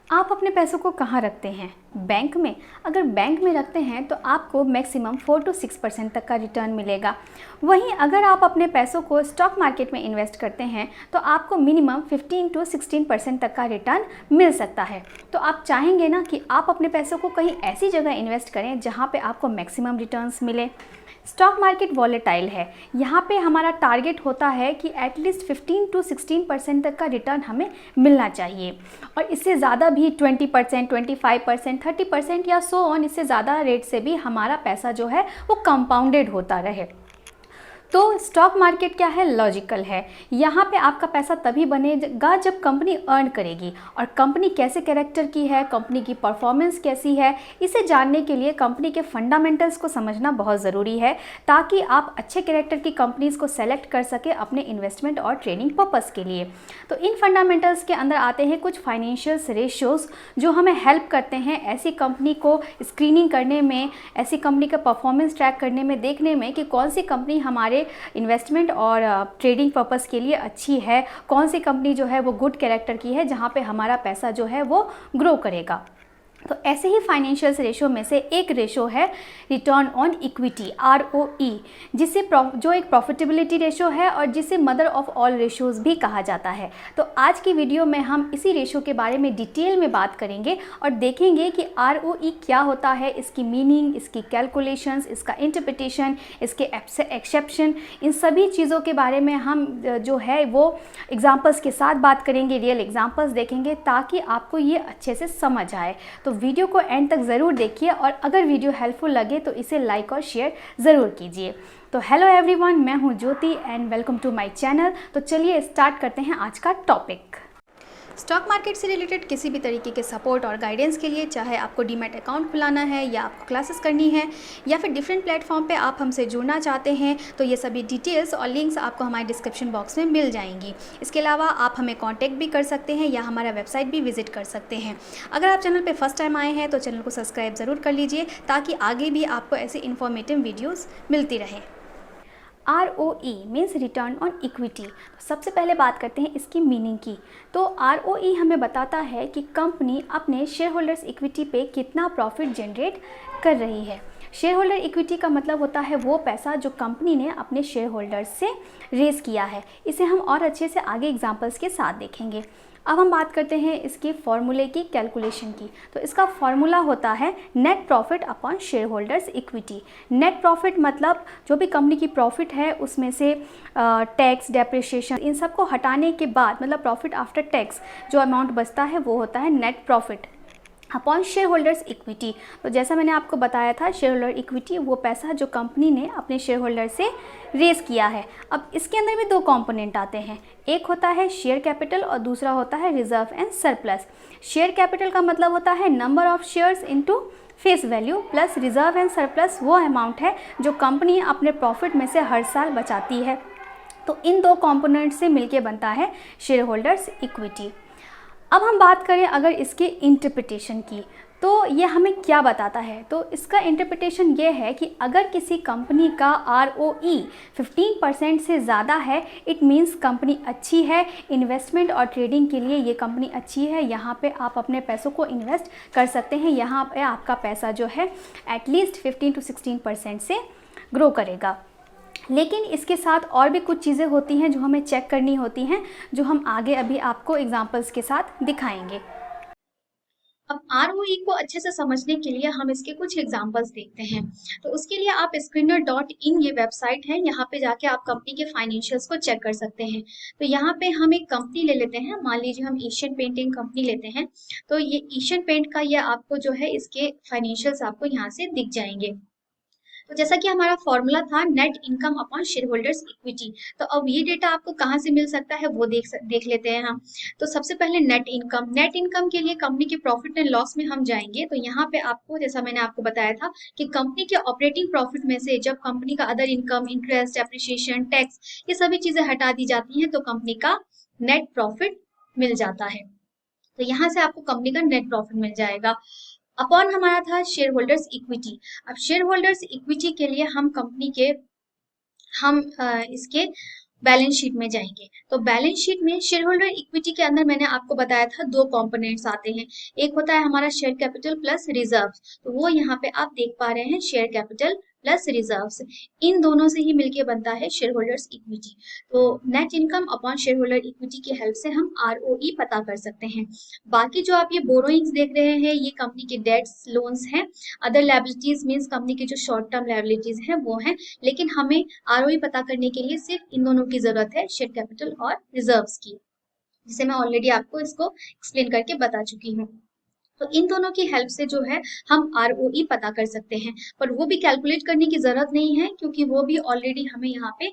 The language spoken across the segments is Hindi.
आप अपने पैसों को कहाँ रखते हैं? बैंक में? अगर बैंक में रखते हैं तो आपको मैक्सिमम 4 to 6% तक का रिटर्न मिलेगा। वहीं अगर आप अपने पैसों को स्टॉक मार्केट में इन्वेस्ट करते हैं तो आपको मिनिमम 15 to 16% तक का रिटर्न मिल सकता है। तो आप चाहेंगे ना कि आप अपने पैसों को कहीं ऐसी जगह इन्वेस्ट करें जहाँ पे आपको मैक्सिमम रिटर्न्स मिले। स्टॉक मार्केट वॉलेटाइल है, यहाँ पे हमारा टारगेट होता है कि एटलीस्ट 15 to 16% तक का रिटर्न हमें मिलना चाहिए, और इससे ज़्यादा भी 20%, 25%, 30% या सो ऑन, इससे ज़्यादा रेट से भी हमारा पैसा जो है वो कंपाउंडेड होता रहे। तो स्टॉक मार्केट क्या है? लॉजिकल है। यहाँ पे आपका पैसा तभी बनेगा जब कंपनी अर्न करेगी, और कंपनी कैसे कैरेक्टर की है, कंपनी की परफॉर्मेंस कैसी है, इसे जानने के लिए कंपनी के फंडामेंटल्स को समझना बहुत ज़रूरी है, ताकि आप अच्छे कैरेक्टर की कंपनीज़ को सेलेक्ट कर सके अपने इन्वेस्टमेंट और ट्रेडिंग पर्पज़ के लिए। तो इन फंडामेंटल्स के अंदर आते हैं कुछ फाइनेंशियल्स रेशियोज़ जो हमें हेल्प करते हैं ऐसी कंपनी को स्क्रीनिंग करने में, ऐसी कंपनी का परफॉर्मेंस ट्रैक करने में, देखने में कि कौन सी कंपनी हमारे इन्वेस्टमेंट और ट्रेडिंग पर्पस के लिए अच्छी है, कौन सी कंपनी जो है वो गुड कैरेक्टर की है, जहाँ पे हमारा पैसा जो है वो ग्रो करेगा। तो ऐसे ही फाइनेंशियल रेशो में से एक रेशो है रिटर्न ऑन इक्विटी, ROE, जो एक प्रॉफिटेबिलिटी रेशो है और जिसे मदर ऑफ ऑल रेशोज़ भी कहा जाता है। तो आज की वीडियो में हम इसी रेशो के बारे में डिटेल में बात करेंगे और देखेंगे कि ROE क्या होता है, इसकी मीनिंग, इसकी कैलकुलेशंस, इसका इंटरप्रिटेशन, इसके एक्सेप्शन, इन सभी चीज़ों के बारे में हम जो है वो एग्जाम्पल्स के साथ बात करेंगे, रियल एग्जाम्पल्स देखेंगे, ताकि आपको ये अच्छे से समझ आए। तो वीडियो को एंड तक ज़रूर देखिए, और अगर वीडियो हेल्पफुल लगे तो इसे लाइक और शेयर ज़रूर कीजिए। तो हेलो एवरीवन, मैं हूं Jyoti and welcome to my channel. तो चलिए स्टार्ट करते हैं आज का टॉपिक। स्टॉक मार्केट से रिलेटेड किसी भी तरीके के सपोर्ट और गाइडेंस के लिए, चाहे आपको डीमैट अकाउंट खुलाना है या आपको क्लासेस करनी है या फिर डिफरेंट प्लेटफॉर्म पे आप हमसे जुड़ना चाहते हैं, तो ये सभी डिटेल्स और लिंक्स आपको हमारे डिस्क्रिप्शन बॉक्स में मिल जाएंगी। इसके अलावा आप हमें कांटेक्ट भी कर सकते हैं या हमारा वेबसाइट भी विजिट कर सकते हैं। अगर आप चैनल पर फर्स्ट टाइम आए हैं तो चैनल को सब्सक्राइब ज़रूर कर लीजिए, ताकि आगे भी आपको ऐसे इन्फॉर्मेटिव वीडियोज़ मिलती रहें। ROE means return on equity. सबसे पहले बात करते हैं इसकी मीनिंग की। तो ROE हमें बताता है कि कंपनी अपने शेयर होल्डर्स इक्विटी पे कितना प्रॉफिट जनरेट कर रही है। शेयर होल्डर इक्विटी का मतलब होता है वो पैसा जो कंपनी ने अपने शेयर होल्डर्स से रेज़ किया है। इसे हम और अच्छे से आगे एग्जांपल्स के साथ देखेंगे। अब हम बात करते हैं इसके फॉर्मूले की, कैलकुलेशन की। तो इसका फॉर्मूला होता है net profit upon share holders equity. Net profit मतलब जो भी कंपनी की प्रॉफिट है उसमें से टैक्स, डेप्रिसिएशन, इन सब को हटाने के बाद, मतलब प्रॉफिट आफ्टर टैक्स जो अमाउंट बचता है वो होता है net profit upon share holders equity. तो जैसा मैंने आपको बताया था, शेयर होल्डर इक्विटी वो पैसा जो कंपनी ने अपने शेयर होल्डर से रेज़ किया है। अब इसके अंदर भी दो कंपोनेंट आते हैं, एक होता है शेयर कैपिटल और दूसरा होता है reserve and surplus. Share capital का मतलब होता है number of shares into face value, plus reserve and surplus वो अमाउंट है जो कंपनी अपने प्रॉफिट में से हर साल बचाती है। तो इन दो कंपोनेंट से मिलके बनता है शेयर होल्डर्स इक्विटी। अब हम बात करें अगर इसके इंटरप्रिटेशन की, तो ये हमें क्या बताता है? तो इसका इंटरप्रिटेशन ये है कि अगर किसी कंपनी का ROE 15% से ज़्यादा है, इट मीन्स कंपनी अच्छी है, इन्वेस्टमेंट और ट्रेडिंग के लिए ये कंपनी अच्छी है, यहाँ पे आप अपने पैसों को इन्वेस्ट कर सकते हैं, यहाँ पे आपका पैसा जो है एटलीस्ट 15 to 16% से ग्रो करेगा। लेकिन इसके साथ और भी कुछ चीज़ें होती हैं जो हमें चेक करनी होती हैं, जो हम आगे अभी आपको एग्जांपल्स के साथ दिखाएंगे। अब ROE को अच्छे से समझने के लिए हम इसके कुछ एग्जांपल्स देखते हैं। तो उसके लिए आप screener.in ये वेबसाइट है, यहाँ पे जाके आप कंपनी के फाइनेंशियल्स को चेक कर सकते हैं। तो यहाँ पे हम एक कंपनी ले लेते हैं, मान लीजिए हम एशियन पेंटिंग कंपनी लेते हैं। तो ये एशियन पेंट का ये आपको जो है इसके फाइनेंशियल्स आपको यहाँ से दिख जाएंगे। तो जैसा कि हमारा फॉर्मूला था net income upon share holders equity, तो अब ये डेटा आपको कहाँ से मिल सकता है वो देख लेते हैं हम। तो सबसे पहले नेट इनकम के लिए कंपनी के प्रॉफिट एंड लॉस में हम जाएंगे। तो यहाँ पे आपको, जैसा मैंने आपको बताया था कि कंपनी के ऑपरेटिंग प्रॉफिट में से जब कंपनी का other income, interest, appreciation, tax, ये सभी चीजें हटा दी जाती हैं तो कंपनी का नेट प्रॉफिट मिल जाता है। तो यहाँ से आपको कंपनी का नेट प्रॉफिट मिल जाएगा। अपॉन हमारा था शेयर होल्डर्स इक्विटी। अब शेयर होल्डर्स इक्विटी के लिए हम कंपनी के इसके बैलेंस शीट में जाएंगे तो बैलेंस शीट में शेयर होल्डर इक्विटी के अंदर मैंने आपको बताया था दो कंपोनेंट्स आते हैं। एक होता है हमारा शेयर कैपिटल प्लस रिजर्व, तो वो यहाँ पे आप देख पा रहे हैं शेयर कैपिटल प्लस रिजर्व्स, इन दोनों से ही मिलके बनता है शेयर होल्डर्स इक्विटी। तो net income upon share holder equity की हेल्प से हम आरओई पता कर सकते हैं। बाकी जो आप ये बोरोइंग्स देख रहे हैं ये कंपनी के डेट्स लोन्स हैं, अदर लायबिलिटीज मींस कंपनी की जो शॉर्ट टर्म लायबिलिटीज हैं वो हैं, लेकिन हमें आरओई पता करने के लिए सिर्फ इन दोनों की जरूरत है, शेयर कैपिटल और रिजर्व्स की, जिसे मैं ऑलरेडी आपको इसको एक्सप्लेन करके बता चुकी हूँ। तो इन दोनों की हेल्प से जो है हम आरओई पता कर सकते हैं, पर वो भी कैलकुलेट करने की जरूरत नहीं है क्योंकि वो भी ऑलरेडी हमें यहाँ पे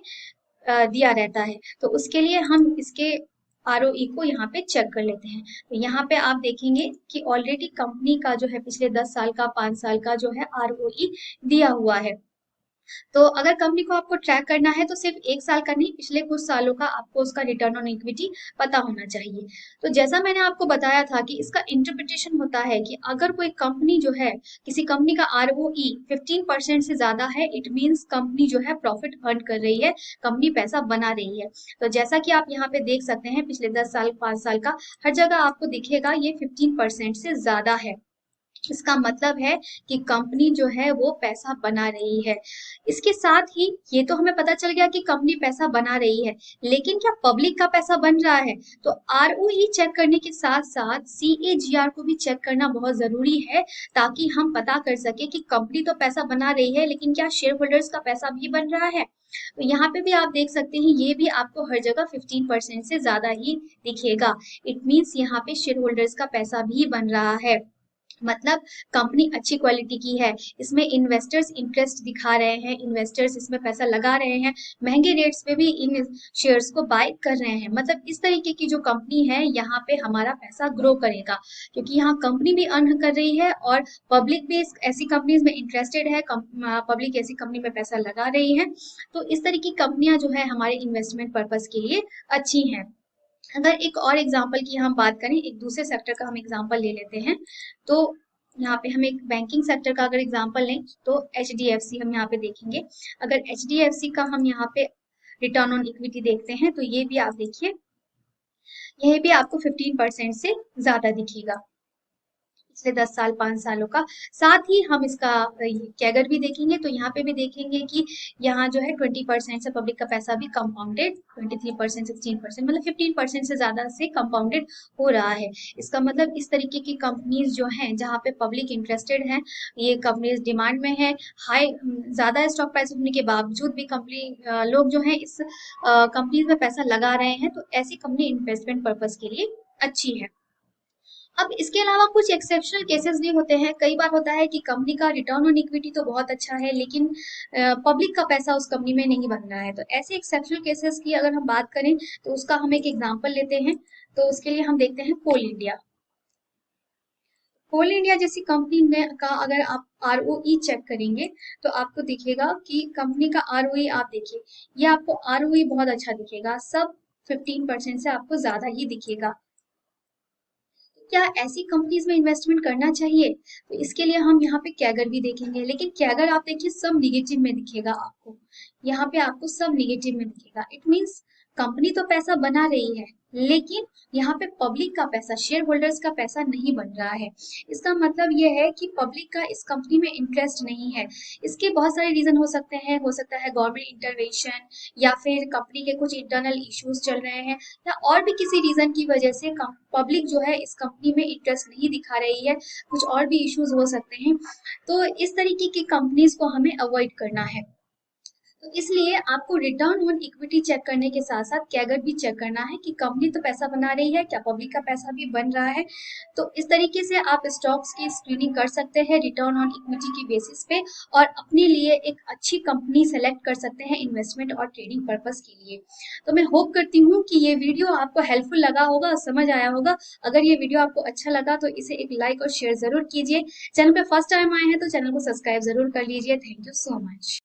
दिया रहता है। तो उसके लिए हम इसके आरओई को यहाँ पे चेक कर लेते हैं। तो यहाँ पे आप देखेंगे कि ऑलरेडी कंपनी का जो है पिछले 10 साल का 5 साल का जो है आरओई दिया हुआ है। तो अगर कंपनी को आपको ट्रैक करना है तो सिर्फ 1 साल का नहीं, पिछले कुछ सालों का आपको उसका रिटर्न ऑन इक्विटी पता होना चाहिए। तो जैसा मैंने आपको बताया था कि इसका इंटरप्रिटेशन होता है कि अगर कोई कंपनी जो है, किसी कंपनी का आरओई 15% से ज्यादा है, इट मीन्स कंपनी जो है प्रॉफिट अर्न कर रही है, कंपनी पैसा बना रही है। तो जैसा कि आप यहाँ पे देख सकते हैं पिछले 10 साल 5 साल का हर जगह आपको दिखेगा ये 15% से ज्यादा है। इसका मतलब है कि कंपनी जो है वो पैसा बना रही है। इसके साथ ही ये तो हमें पता चल गया कि कंपनी पैसा बना रही है, लेकिन क्या पब्लिक का पैसा बन रहा है? तो आरओई चेक करने के साथ साथ सीएजीआर को भी चेक करना बहुत जरूरी है, ताकि हम पता कर सके कि कंपनी तो पैसा बना रही है लेकिन क्या शेयर होल्डर्स का पैसा भी बन रहा है। तो यहाँ पे भी आप देख सकते हैं ये भी आपको हर जगह 15% से ज्यादा ही दिखेगा। इट मीन्स यहाँ पे शेयर होल्डर्स का पैसा भी बन रहा है, मतलब कंपनी अच्छी क्वालिटी की है, इसमें इन्वेस्टर्स इंटरेस्ट दिखा रहे हैं, इन्वेस्टर्स इसमें पैसा लगा रहे हैं, महंगे रेट्स पे भी इन शेयर्स को बाय कर रहे हैं। मतलब इस तरीके की जो कंपनी है यहाँ पे हमारा पैसा ग्रो करेगा, क्योंकि यहाँ कंपनी भी अर्न कर रही है और पब्लिक भी ऐसी कंपनीज में इंटरेस्टेड है, पब्लिक ऐसी कंपनी में पैसा लगा रही है। तो इस तरह की कंपनियां जो है हमारे इन्वेस्टमेंट पर्पज के लिए अच्छी हैं। अगर एक और एग्जांपल की हम बात करें, एक दूसरे सेक्टर का हम एग्जांपल ले लेते हैं, तो यहाँ पे हम एक बैंकिंग सेक्टर का अगर एग्जांपल लें तो एचडीएफसी हम यहाँ पे देखेंगे। अगर एचडीएफसी का हम यहाँ पे रिटर्न ऑन इक्विटी देखते हैं तो ये भी आप देखिए, यह भी आपको 15% से ज्यादा दिखेगा पिछले 10 साल 5 सालों का। साथ ही हम इसका कैगर भी देखेंगे तो यहाँ पे भी देखेंगे कि यहाँ जो है 20% से पब्लिक का पैसा भी कंपाउंडेड, 23% 16% मतलब 15% से ज्यादा से कंपाउंडेड हो रहा है। इसका मतलब इस तरीके की कंपनीज जो हैं जहाँ पे पब्लिक इंटरेस्टेड है, ये कंपनीज डिमांड में है, हाई ज्यादा स्टॉक प्राइस होने के बावजूद भी कंपनी लोग जो है इस कंपनीज में पैसा लगा रहे हैं, तो ऐसी कंपनी इन्वेस्टमेंट पर्पज के लिए अच्छी है। अब इसके अलावा कुछ एक्सेप्शनल केसेस भी होते हैं। कई बार होता है कि कंपनी का रिटर्न ऑन इक्विटी तो बहुत अच्छा है लेकिन पब्लिक का पैसा उस कंपनी में नहीं बन रहा है। तो ऐसे एक्सेप्शनल केसेस की अगर हम बात करें तो उसका हम एक एग्जांपल लेते हैं। तो उसके लिए हम देखते हैं कोल इंडिया। कोल इंडिया जैसी कंपनी में का अगर आप आरओई चेक करेंगे तो आपको दिखेगा कि कंपनी का आरओई आप देखिए, ये आपको आरओई बहुत अच्छा दिखेगा, सब 15% से आपको ज्यादा ही दिखेगा। क्या ऐसी कंपनीज में इन्वेस्टमेंट करना चाहिए? तो इसके लिए हम यहाँ पे कैगर भी देखेंगे, लेकिन कैगर आप देखिए सब निगेटिव में दिखेगा आपको, यहाँ पे आपको सब निगेटिव में दिखेगा। इट मीन्स कंपनी तो पैसा बना रही है लेकिन यहाँ पे पब्लिक का पैसा, शेयर होल्डर्स का पैसा नहीं बन रहा है। इसका मतलब ये है कि पब्लिक का इस कंपनी में इंटरेस्ट नहीं है। इसके बहुत सारे रीजन हो सकते हैं, हो सकता है गवर्नमेंट इंटरवेंशन, या फिर कंपनी के कुछ इंटरनल इश्यूज चल रहे हैं, या और भी किसी रीजन की वजह से पब्लिक जो है इस कंपनी में इंटरेस्ट नहीं दिखा रही है, कुछ और भी इश्यूज हो सकते हैं। तो इस तरीके की कंपनीज को हमें अवॉइड करना है। तो इसलिए आपको रिटर्न ऑन इक्विटी चेक करने के साथ साथ कैगर भी चेक करना है कि कंपनी तो पैसा बना रही है, क्या पब्लिक का पैसा भी बन रहा है। तो इस तरीके से आप स्टॉक्स की स्क्रीनिंग कर सकते हैं रिटर्न ऑन इक्विटी की बेसिस पे, और अपने लिए एक अच्छी कंपनी सेलेक्ट कर सकते हैं इन्वेस्टमेंट और ट्रेडिंग पर्पस के लिए। तो मैं होप करती हूँ कि ये वीडियो आपको हेल्पफुल लगा होगा, समझ आया होगा। अगर ये वीडियो आपको अच्छा लगा तो इसे एक लाइक और शेयर जरूर कीजिए। चैनल पे फर्स्ट टाइम आए हैं तो चैनल को सब्सक्राइब जरूर कर लीजिए। Thank you so much.